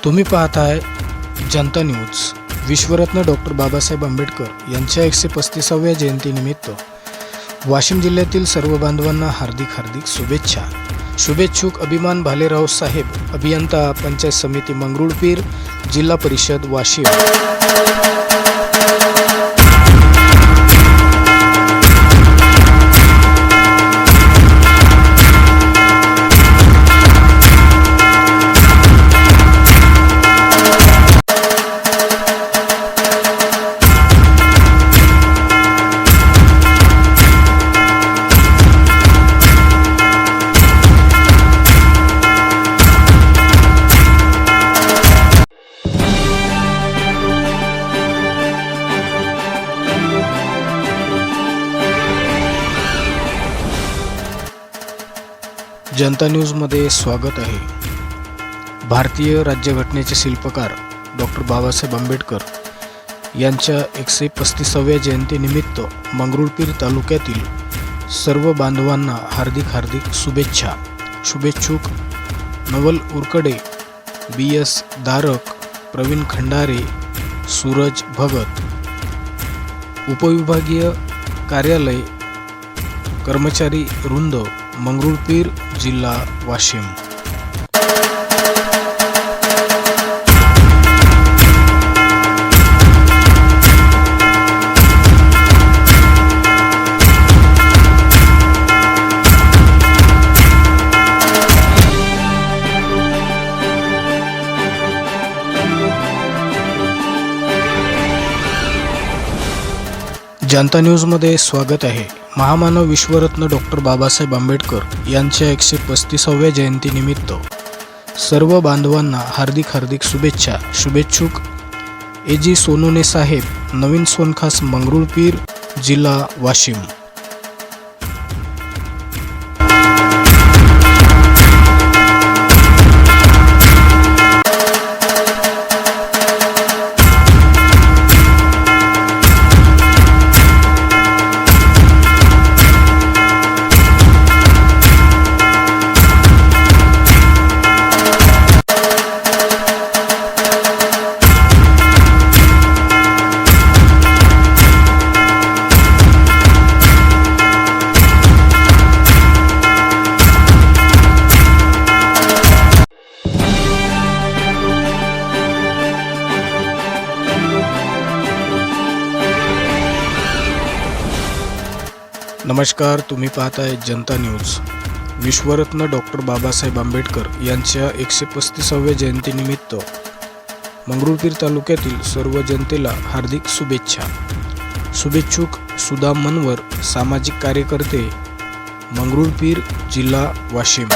तुम्ही पाहताय जनता news. विश्वरत्न doctor Babasaheb Ambedkar यांच्या 135व्या जयंतीनिमित्त वाशिम जिल्ह्यातील सर्व बांधवांना हार्दिक शुभेच्छा। शुभेच्छुक अभिमान भालेराव साहेब, अभियंता, पंचायत समिती मंगरुळपीर, जिल्हा परिषद वाशिम। जनता न्यूजमध्ये स्वागत आहे। भारतीय राज्यघटनेचे शिल्पकार डॉक्टर बाबासाहेब आंबेडकर यांच्या 135व्या जयंतीनिमित्त मंगरुळपीर तालुक्यातील सर्व बांधवांना हार्दिक शुभेच्छा। शुभेच्छुक नवल उरकडे, BS दारक, प्रवीण खंडारे, सूरज भगत, उपविभागीय कार्यालय कर्मचारी वृंद, मंगरुळपीर, जिल्हा वाशिम। जनता न्यूजमध्ये स्वागत आहे। महामानव विश्वरत्न डॉक्टर बाबासाहेब आंबेडकर यांच्या 135व्या जयंतीनिमित्त सर्व बांधवांना हार्दिक शुभेच्छा। शुभेच्छुक AG सोनोने साहेब, नवीन सोनखास, मंगरुळपीर, जिल्हा वाशिम। नमस्कार, तुम्ही पाहताय जनता न्यूज। विश्वरत्न डॉक्टर बाबासाहेब आंबेडकर यांच्या 135व्या जयंतीनिमित्त मंगरुळपीर तालुक्यातील सर्व जनतेला हार्दिक शुभेच्छा। शुभेच्छुक सुदाम मनवर, सामाजिक कार्यकर्ते, मंगरुळपीर, जिल्हा वाशिम।